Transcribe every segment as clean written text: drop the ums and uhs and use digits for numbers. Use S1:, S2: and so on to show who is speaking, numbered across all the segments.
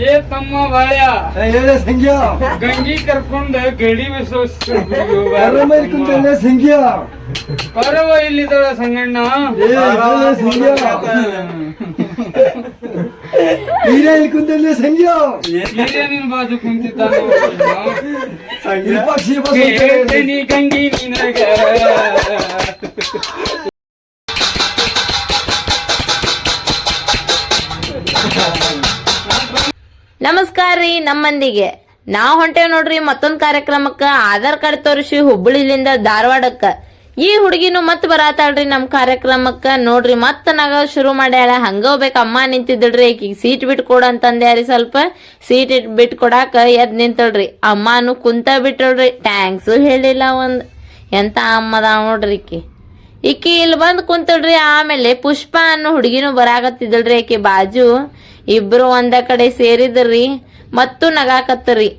S1: ಏ ತಮ್ಮ ಬಾಳ್ಯ
S2: ಹೇಳ ಸಂಖ್ಯಾ
S1: ಗಂಗಿ ಕರ್ಕೊಂಡ ಗಡಿ
S2: ಕುಂತಲ್ಲ ಸಂಖ್ಯಾ
S1: ಪರವ ಇಲ್ಲಿದಳ ಸಂಗಣ್ಣ
S2: ಹೀರ ಇಲ್ಲಿ ಕುಂತಲ್ಲ ಸಂಖ್ಯಾ
S1: ನಿನ್ ಬಾಜು ಕುಂತಿದ್ದಾನ
S2: ಪಕ್ಷಿ
S1: ನೀ ಗಂಗಿ ನಿನಗ
S3: ನಮಸ್ಕಾರ ರೀ. ನಮ್ಮಂದಿಗೆ ನಾವ್ ಹೊಂಟೇವ್ ನೋಡ್ರಿ ಮತ್ತೊಂದ್ ಕಾರ್ಯಕ್ರಮಕ್ಕ. ಆಧಾರ್ ಕಾರ್ಡ್ ತೋರಿಸಿ ಹುಬ್ಬಳ್ಳಿಲಿಂದ ಧಾರವಾಡಕ್ಕ. ಈ ಹುಡುಗಿನು ಮತ್ ಬರಾತಾಳ್ರಿ ನಮ್ ಕಾರ್ಯಕ್ರಮಕ್ಕ. ನೋಡ್ರಿ ಮತ್ತ ನಾಗ ಶುರು ಮಾಡ್ಯಾಳ. ಹಂಗ ಹೋಗ್ಬೇಕ ಅಮ್ಮ ನಿಂತಿದ್ದಳ್ರಿ. ಆಕಿಗೆ ಸೀಟ್ ಬಿಟ್ ಕೊಡ ಅಂತಂದ್ಯಾರಿ. ಸ್ವಲ್ಪ ಸೀಟ್ ಬಿಟ್ ಕೊಡಾಕ ಎದ್ ನಿಂತಳ್ರಿ. ಅಮ್ಮನು ಕುಂತ ಬಿಟ್ಟಳ್ರಿ. ಟ್ಯಾಂಕ್ಸ್ ಹೇಳಿಲ್ಲ ಒಂದ್. ಎಂತ ಅಮ್ಮದ ನೋಡ್ರಿ ಈಕಿ ಇಲ್ಲಿ ಬಂದ್ ಕುಂತಳ್ರಿ. ಆಮೇಲೆ ಪುಷ್ಪ ಅನ್ನೋ ಹುಡುಗಿನೂ ಬರಾಕತ್ತಿದ್ದಳ್ರಿ. ಆಕಿ ಬಾಜು ಇಬ್ರು ಒಂದ ಕಡೆ ಸೇರಿದ್ರಿ. ಮತ್ತು ನಗಾಕತ್ತರಿ.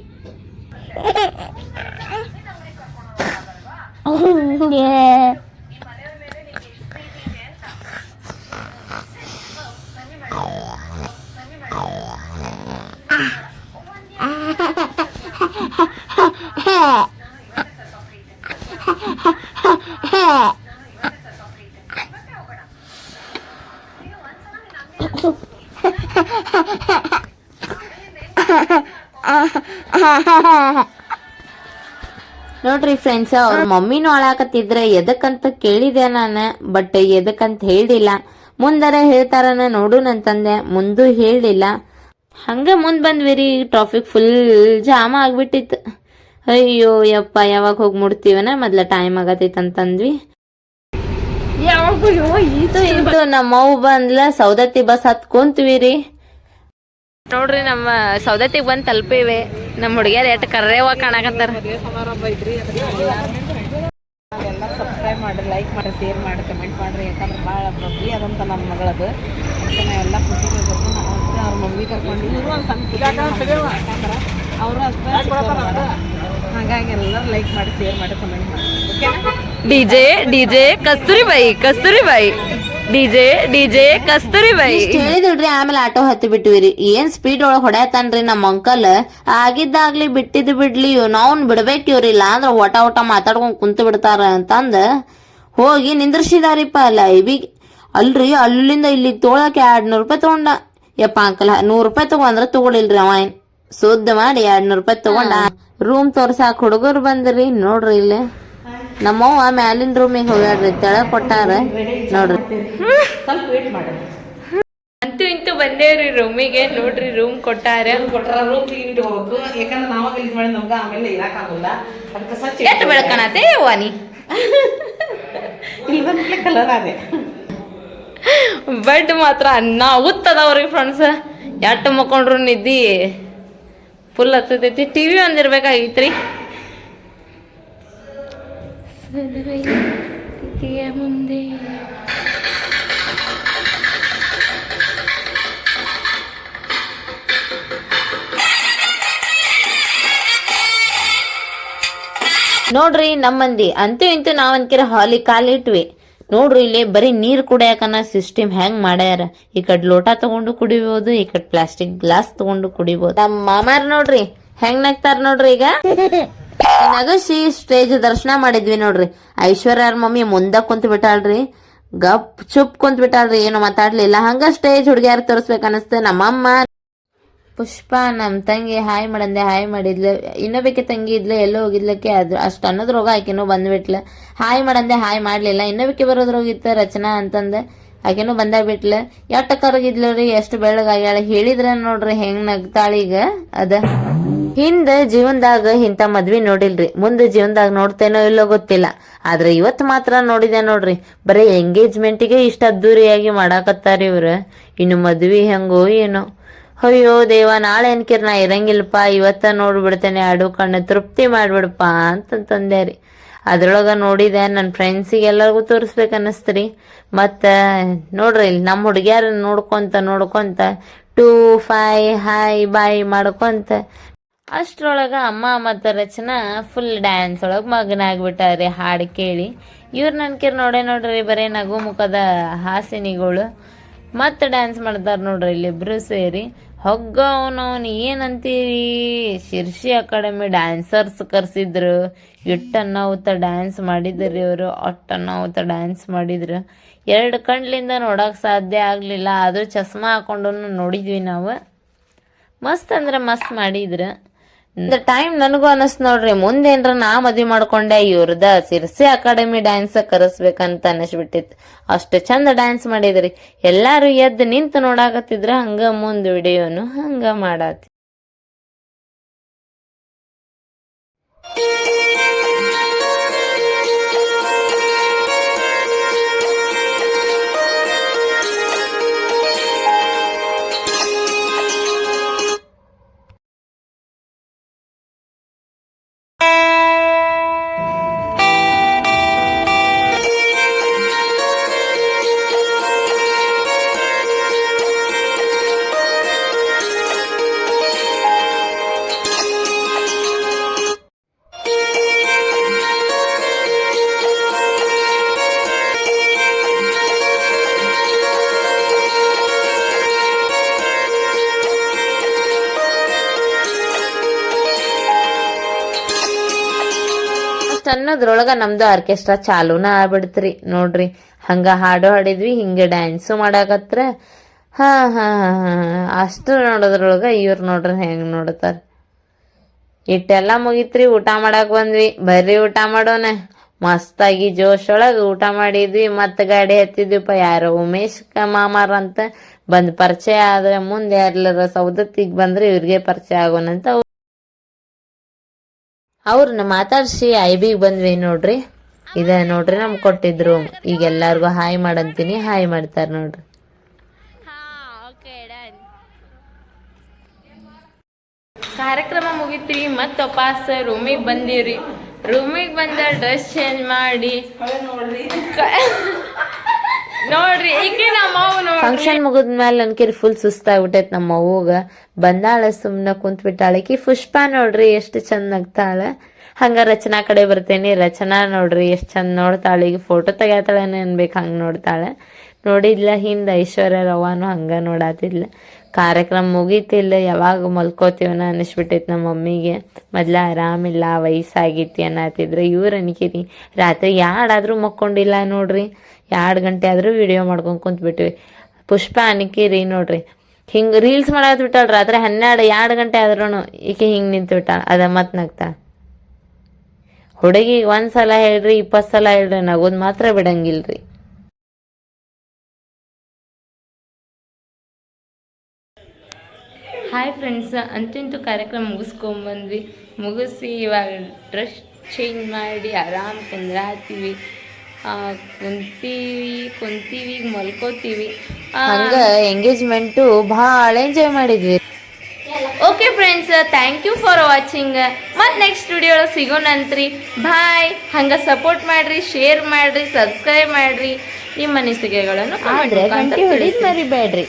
S3: ನೋಡ್ರಿ ಫ್ರೆಂಡ್ಸ್, ಅವ್ರ ಮಮ್ಮಿನೂ ಅಳಾಕತ್ತಿದ್ರೆ ಎದಕ್ಕಂತ ಕೇಳಿದೆ ನಾನು. ಬಟ್ ಎದಕ್ಕಂತ ಹೇಳಿಲ್ಲ. ಮುಂದರ ಹೇಳ್ತಾರನ ನೋಡುನಂತಂದೆ. ಮುಂದೂ ಹೇಳಿಲ್ಲ. ಹಂಗ ಮುಂದ್ ಬಂದ್ವಿರಿ. ಟ್ರಾಫಿಕ್ ಫುಲ್ ಜಾಮ್ ಆಗ್ಬಿಟ್ಟಿತ್ತು. ಅಯ್ಯೋ ಯಪ್ಪ, ಯಾವಾಗ ಹೋಗಿ ಮುಡ್ತೀವನ, ಮೊದ್ಲ ಟೈಮ್ ಆಗತೈತ್ ಅಂತಂದ್ವಿ. ಇದು ನಮ್ಮವ್ ಬಂದ್ಲ. ಸೌದತ್ತಿ ಬಸ್ ಹತ್ ಕುಂತ್ವಿರಿ. ನೋಡ್ರಿ ನಮ್ಮ ಸೌದತ್ತಿಗೆ ಬಂದ್ ತಲುಪಿವೆ. ನಮ್ಮ ಹುಡುಗಿಯರ್ ಎಟ್ ಕರ್ರೇವ ಕಾಣಕತ್ತಾರ.
S4: ಸಬ್ಸ್ಕ್ರೈಬ್ ಮಾಡ್ರಿ, ಲೈಕ್ ಮಾಡ್ರಿ, ಶೇರ್ ಮಾಡಿ, ಕಮೆಂಟ್ ಮಾಡ್ರಿ. ಯಾಕಂದ್ರೆ ಭಾಳ ಬಬ್ಬಿ ಅದಂತ ನನ್ನ ಮಗಳದು. ಅದಕ್ಕೆ ನಾ ಎಲ್ಲ ಖುಷಿಗೆ ಅವ್ರ ಮಮ್ಮಿ ಕರ್ಕೊಂಡು ಇವರು ಒಂದು ಸಣ್ಣ ಅವರು ಅಷ್ಟೇ. ಹಾಗಾಗಿ ಎಲ್ಲರೂ ಲೈಕ್ ಮಾಡಿ, ಶೇರ್ ಮಾಡಿ, ಕಮೆಂಟ್ ಮಾಡಿ.
S3: ಡಿಜೆ ಕಸ್ತೂರಿ ಬಾಯಿ ಡಿಜೆ ಕಸ್ತೂರಿ ಬಾಯಿ ಹೇಳಿದ್ರಿ. ಆಮೇಲೆ ಆಟೋ ಹತ್ತಿ ಬಿಟ್ಟಿವಿರಿ. ಏನ್ ಸ್ಪೀಡ್ ಒಳಗ್ ಹೊಡ್ಯಾತಾನ್ರಿ ನಮ್ಮ ಅಂಕಲ್. ಆಗಿದ್ದಾಗ್ಲಿ ಬಿಟ್ಟಿದ್ ಬಿಡ್ಲಿ, ನಾವ್ನ್ ಬಿಡ್ಬೇಕ್ ಇವ್ರಿಲ್ಲ ಅಂದ್ರ ಒಟ ಮಾತಾಡ್ಕೊಂಡ್ ಕುಂತ ಬಿಡ್ತಾರ ಅಂತಂದ ಹೋಗಿ ನಿಂದ್ರಿಸಿದಾರಿಪ್ಪ. ಲೈವಿಗೆ ಅಲ್ರಿ. ಅಲ್ಲಿಂದ ಇಲ್ಲಿಗೆ ತೊಗೊಳಕ್ 200 ರೂಪಾಯಿ ತಗೊಂಡ. ಯಪ್ಪ ಅಂಕಲ್ 100 ರೂಪಾಯಿ ತಗೊಂಡ್ರ ತಗೊಳಿಲ್ರಿ. ಅವ ಏನ್ ಸುದ್ದ ಮಾಡಿ 200 ರೂಪಾಯಿ ತಗೊಂಡ. ರೂಮ್ ತೋರ್ಸಾಕ್ ಹುಡುಗರು ಬಂದ್ರಿ. ನೋಡ್ರಿ ಇಲ್ಲಿ ನಮ್ಮವ್ವ ಮ್ಯಾಲಿನ ರೂಮಿಗೆ ಹೋಗ್ಯಾಡ್ರಿ. ತೆಳಗ್ ಕೊಟ್ಟಾರ ನೋಡ್ರಿ.
S4: ಸ್ವಲ್ಪ ವೇಟ್ ಮಾಡಿ.
S3: ಅಂತೂ ಇಂತೂ ಬಂದೇವ್ರಿ ರೂಮಿಗೆ. ನೋಡ್ರಿ ರೂಮ್ ಕೊಟ್ಟಾರ.
S4: ರೂಮ್ ಕ್ಲೀನ್ ಹೋಗ್ಬೇಕು. ಯಾಕಂದ್ರೆ ನಾವ ಗಲೀಜ್ ಮಾಡಿ ನಮ್ಗೆ ಆಮೇಲೆ ಇರಾಕಾಗಲ್ಲ. ಅದಕ್ಕೆ ಸ್ವಚ್ಛ
S3: ಎಷ್ಟು ಬೆಳಕಣತೆ ವಾನಿ
S4: ಇಲ್ಲಿ ಬಂದ್ಲೆ ಕಲರ್ ಅದೇ.
S3: ಬೆಡ್ ಮಾತ್ರ ಅನ್ನ ಉತ್ತದವ್ರಿ ಫ್ರೆಂಡ್ಸ್. ಎಟ್ಟು ಮಕ್ಕೊಂಡ್ರು ನಿದ್ದಿ ಫುಲ್ ಹತ್ತೈತಿ. ಟಿವಿ ಒಂದಿರ್ಬೇಕಾಗಿತ್ರಿ. ಮುಂದೆ ನೋಡ್ರಿ ನಮ್ಮಂದಿ ಅಂತೂ ಇಂತೂ ನಾವಂಕಿರ ಹಾಲಿ ಕಾಲಿಟ್ವಿ. ನೋಡ್ರಿ ಇಲ್ಲಿ ಬರೀ ನೀರ್ ಕುಡಿಯಾಕನ ಸಿಸ್ಟಮ್ ಹೆಂಗ್ ಮಾಡ್ಯಾರ. ಈ ಕಡೆ ಲೋಟ ತಗೊಂಡು ಕುಡಿಬಹುದು, ಈ ಕಡೆ ಪ್ಲಾಸ್ಟಿಕ್ ಗ್ಲಾಸ್ ತಗೊಂಡು ಕುಡಿಬಹುದು. ನಮ್ಮ ಮಾಮಾರ್ ನೋಡ್ರಿ ಹೆಂಗ್ ನಗ್ತಾರ ನೋಡ್ರಿ. ಈಗ ನಗಸಿ ಸ್ಟೇಜ್ ದರ್ಶನ ಮಾಡಿದ್ವಿ ನೋಡ್ರಿ. ಐಶ್ವರ್ಯ ಮಮ್ಮಿ ಮುಂದ ಕುಂತ್ ಬಿಟ್ಟಾಳ್ರಿ. ಗಪ್ ಚುಪ್ ಕುಂತ್ ಬಿಟ್ಟಾಳ್ರಿ. ಏನು ಮಾತಾಡ್ಲಿಲ್ಲ. ಹಂಗ ಸ್ಟೇಜ್ ಹುಡುಗಿಯಾರ ತೋರಿಸ್ಬೇಕ ಅನಸ್ತೆ. ನಮ್ಮಮ್ಮ ಪುಷ್ಪ ನಮ್ ತಂಗಿ ಹಾಯ್ ಮಾಡಂದೆ. ಹಾಯ್ ಮಾಡಿದ್ಲು. ಇನ್ನೊಬ್ಬಕ್ಕೆ ತಂಗಿ ಇದ್ಲು, ಎಲ್ಲೋ ಹೋಗಿದ್ಲಕ್ಕೆ. ಅದು ಅಷ್ಟ್ ಅನ್ನೋದ್ರೋಗ ಆಕೆನೂ ಬಂದ್ಬಿಟ್ಲ. ಹಾಯ್ ಮಾಡಂದೆ, ಹಾಯ್ ಮಾಡ್ಲಿಲ್ಲ. ಇನ್ನೊಬ್ಬಕ್ಕೆ ಬರೋದ್ರೋಗಿತ್ತ ರಚನಾ ಅಂತಂದೆ. ಆಕೆನೂ ಬಂದಾಗ್ಬಿಟ್ಲ. ಎಷ್ಟ ಕರಗಿದ್ಲು ಎಷ್ಟು ಬೆಳ್ಳಗಾಗ್ಯಾಳ. ಹೇಳಿದ್ರ ನೋಡ್ರಿ ಹೆಂಗ್ ನಗ್ತಾಳೀಗ. ಅದ ಹಿಂದ ಜೀವನದಾಗ ಇಂತ ಮದ್ವಿ ನೋಡಿಲ್ರಿ. ಮುಂದೆ ಜೀವನದಾಗ ನೋಡ್ತೇನೋ ಇಲ್ಲೋ ಗೊತ್ತಿಲ್ಲ. ಆದ್ರೆ ಇವತ್ ಮಾತ್ರ ನೋಡಿದೆ ನೋಡ್ರಿ. ಬರೀ ಎಂಗೇಜ್ಮೆಂಟಿಗೆ ಇಷ್ಟ ಅದ್ದೂರಿಯಾಗಿ ಮಾಡಾಕತ್ತಾರ ಇವ್ರ. ಇನ್ನು ಮದ್ವಿ ಹೆಂಗೋ ಏನೋ. ಅಯ್ಯೋ ದೇವ, ನಾಳೆ ಅನ್ಕಿರ್ ನಾ ಇರಂಗಿಲ್ಲಪ್ಪ, ಇವತ್ತ ನೋಡ್ಬಿಡ್ತೇನೆ. ಆಡು ಕಣ್ಣು ತೃಪ್ತಿ ಮಾಡ್ಬಿಡಪ್ಪ ಅಂತಂದ್ಯಾರಿ. ಅದ್ರೊಳಗ ನೋಡಿದೆ ನನ್ನ ಫ್ರೆಂಡ್ಸಿಗೆಲ್ಲರಿಗೂ ತೋರಿಸ್ಬೇಕು ಅನ್ನಿಸ್ತ್ರಿ. ಮತ್ತ ನೋಡ್ರಿ ಇಲ್ಲಿ ನಮ್ಮ ಹುಡುಗಿಯಾರ ನೋಡ್ಕೊಂತ 2 5 ಹಾಯ್ ಬಾಯ್ ಮಾಡ್ಕೊಂತ ಅಷ್ಟ್ರೊಳಗೆ ಅಮ್ಮ ಮತ್ತು ರಚನಾ ಫುಲ್ ಡ್ಯಾನ್ಸ್ ಒಳಗೆ ಮಗನಾಗ್ಬಿಟ್ಟಾರೆ ಹಾಡು ಕೇಳಿ. ಇವ್ರು ನನ್ಕಿರ್ ನೋಡ್ರಿ ಬರೀ ನಗು ಮುಖದ ಹಾಸಿನಿಗಳು. ಮತ್ತೆ ಡ್ಯಾನ್ಸ್ ಮಾಡ್ತಾರೆ ನೋಡ್ರಿ ಇಲ್ಲಿಬ್ರು ಸೇರಿ. ಹೊಗ್ಗ ಅವನವನು ಏನಂತೀರಿ, ಶಿರ್ಷಿ ಅಕಾಡೆಮಿ ಡ್ಯಾನ್ಸರ್ಸ್ ಕರ್ಸಿದ್ರು. ಇಟ್ಟನ್ನಾವುತ ಡ್ಯಾನ್ಸ್ ಮಾಡಿದ್ರಿ ಇವರು, ಅಟ್ಟನ್ನಾವುತ ಡ್ಯಾನ್ಸ್ ಮಾಡಿದ್ರು. 2 ಕಣ್ಲಿಂದ ನೋಡಕ್ ಸಾಧ್ಯ ಆಗ್ಲಿಲ್ಲ, ಅದು ಚಸ್ಮಾ ಹಾಕೊಂಡು ನೋಡಿದ್ವಿ ನಾವು. ಮಸ್ತ್ ಅಂದ್ರೆ ಮಸ್ತ್ ಮಾಡಿದ್ರು. ಟೈಮ್ ನನಗೂ ಅನಸ್ ನೋಡ್ರಿ, ಮುಂದೇನ್ರ ನಾ ಮದ್ವಿ ಮಾಡ್ಕೊಂಡೆ ಇವ್ರದ ಸಿರ್ಸಿ ಅಕಾಡೆಮಿ ಡ್ಯಾನ್ಸ್ ಕರೆಸ್ಬೇಕಂತ ಅನಿಸ್ಬಿಟ್ಟಿತ್ತು. ಅಷ್ಟು ಚಂದ ಡ್ಯಾನ್ಸ್ ಮಾಡಿದ್ರಿ. ಎಲ್ಲಾರು ಎದ್ದು ನಿಂತು ನೋಡಾಕತ್ತಿದ್ರ. ಹಂಗ ಮುಂದ್ ವಿಡಿಯೋನು ಹಂಗ ಮಾಡಾತಿ. ಅನ್ನೋದ್ರೊಳಗ ನಮ್ದು ಆರ್ಕೆಸ್ಟ್ರಾ ಚಾಲೂನ ಆಗ್ಬಿಡ್ತ್ರಿ ನೋಡ್ರಿ. ಹಂಗ ಹಾಡು ಹಾಡಿದ್ವಿ, ಹಿಂಗ ಡ್ಯಾನ್ಸು ಮಾಡಾಕತ್ರ. ಹಾ ಹಾ ಹಾ ಅಷ್ಟು ನೋಡೋದ್ರೊಳಗ ಇವ್ರು ನೋಡ್ರಿ ಹೆಂಗ್ ನೋಡತಾರ. ಇಟ್ಟೆಲ್ಲ ಮುಗಿತ್ರಿ, ಊಟ ಮಾಡಾಕ್ ಬಂದ್ವಿ. ಬರ್ರಿ ಊಟ ಮಾಡೋಣ. ಮಸ್ತಾಗಿ ಜೋಶ್ ಒಳಗ ಊಟ ಮಾಡಿದ್ವಿ. ಮತ್ತ ಗಾಡಿ ಹತ್ತಿದ್ವಿಪ್ಪ. ಯಾರೋ ಉಮೇಶ್ ಮಾಮಾರ ಅಂತ ಬಂದ್ ಪರಿಚಯ ಆದ್ರೆ ಮುಂದೆ ಯಾರ್ಲಾರ ಸೌದತ್ತಿಗ್ ಬಂದ್ರೆ ಇವ್ರಿಗೆ ಪರಿಚಯ ಆಗೋಣಂತ ಅವ್ರನ್ನ ಮಾತಾಡ್ಸಿ ಐಬಿಗ್ ಬಂದ್ವಿ ನೋಡ್ರಿ. ಇದ ನೋಡ್ರಿ ನಮ್ಗೆ ಕೊಟ್ಟಿದ್ರು. ಈಗ ಎಲ್ಲಾರ್ಗು ಹಾಯ್ ಮಾಡಂತೀನಿ, ಹಾಯ್ ಮಾಡ್ತಾರ ನೋಡ್ರಿ. ಕಾರ್ಯಕ್ರಮ ಮುಗಿತ್ರಿ, ಮತ್ತ ವಾಪಸ್ ರೂಮಿಗೆ ಬಂದಿವ್ರಿ. ರೂಮಿಗೆ ಬಂದ ಡ್ರೆಸ್ ಚೇಂಜ್ ಮಾಡಿ ನೋಡ್ರಿ ಈಕೆ ನಮ್ಮ ಫಂಕ್ಷನ್ ಮುಗಿದ್ಮೇಲೆ ನನ್ಕಿರಿ ಫುಲ್ ಸುಸ್ತಾಗ್ಬಿಟ್ಟೈತ್. ನಮ್ಮ ಅವ್ವಗ ಬಂದಾಳ, ಸುಮ್ನ ಕುಂತ್ ಬಿಟ್ಟಾಳಕಿ. ಪುಷ್ಪ ನೋಡ್ರಿ ಎಷ್ಟು ಚಂದ ನಗ್ತಾಳ. ಹಂಗ ರಚನಾ ಕಡೆ ಬರ್ತೇನಿ. ರಚನಾ ನೋಡ್ರಿ ಎಷ್ಟ್ ಚಂದ ನೋಡ್ತಾಳ. ಈಗ ಫೋಟೋ ತೆಗ್ಯಾತಾಳೇನ ಅನ್ಬೇಕು, ಹಂಗ ನೋಡ್ತಾಳ. ನೋಡಿದ್ಲ ಹಿಂದ ಐಶ್ವರ್ಯ ರವಾನು ಹಂಗ ನೋಡಾತಿದ್ಲ. ಕಾರ್ಯಕ್ರಮ ಮುಗೀತಿಲ್ಲ, ಯಾವಾಗ ಮಲ್ಕೋತೀವನ ಅನಿಸ್ಬಿಟ್ಟೈತಿ ನಮ್ಮ ಮಮ್ಮಿಗೆ. ಮೊದ್ಲ ಆರಾಮಿಲ್ಲ, ವಯಸ್ಸಾಗೈತಿ ಅನ್ನತಿದ್ರು. ಇವ್ರ ಅನ್ಕಿರಿ ರಾತ್ರಿ ಯಾಡಾದ್ರೂ ಮಕ್ಕೊಂಡಿಲ್ಲ ನೋಡ್ರಿ. 2 ಗಂಟೆ ಆದ್ರೂ ವಿಡಿಯೋ ಮಾಡ್ಕೊಂಡ್ ಕುಂತ್ಬಿಟ್ವಿ. ಪುಷ್ಪ ಅನ್ಕಿರಿ ನೋಡ್ರಿ ಹಿಂಗ್ ರೀಲ್ಸ್ ಮಾಡಾತ್ ಬಿಟ್ಟಾಳ. ರಾತ್ರಿ 2 ಗಂಟೆ ಆದ್ರೂ ಈಕೆ ಹಿಂಗ್ ನಿಂತು ಬಿಟ್ಟಾಳ. ಅದ ಮತ್ ನಗ್ತಾಳ. ಹುಡುಗಿ 1 ಸಲ ಹೇಳ್ರಿ 20 ಸಲ ಹೇಳ್ರಿ, ನಗೋದ್ ಮಾತ್ರ ಬಿಡಂಗಿಲ್ರಿ. ಹಾಯ್ ಫ್ರೆಂಡ್ಸ್, ಅಂತೂ ಕಾರ್ಯಕ್ರಮ ಮುಗಿಸ್ಕೊಂಬಂದ್ವಿ. ಮುಗಿಸಿ ಇವಾಗ ಡ್ರೆಸ್ ಚೇಂಜ್ ಮಾಡಿ ಆರಾಮ್ ಕುಂದ್ರಾತೀವಿ. ಕುಂತೀವಿ ಮಲ್ಕೋತೀವಿ. ಹಂಗ ಎಂಗೇಜ್ಮೆಂಟು ಭಾಳ ಎಂಜಾಯ್ ಮಾಡಿದ್ವಿ. Okay friends, thank you for watching. ಮತ್ತು ನೆಕ್ಸ್ಟ್ ವಿಡಿಯೋ ಸಿಗೋಣಂತ್ರಿ. ಬಾಯ್. ಹಂಗೆ ಸಪೋರ್ಟ್ ಮಾಡಿರಿ, ಶೇರ್ ಮಾಡಿರಿ, ಸಬ್ಸ್ಕ್ರೈಬ್ ಮಾಡಿರಿ. ನಿಮ್ಮ ಅನಿಸಿಕೆಗಳನ್ನು ಮರಿಬೇಡ್ರಿ.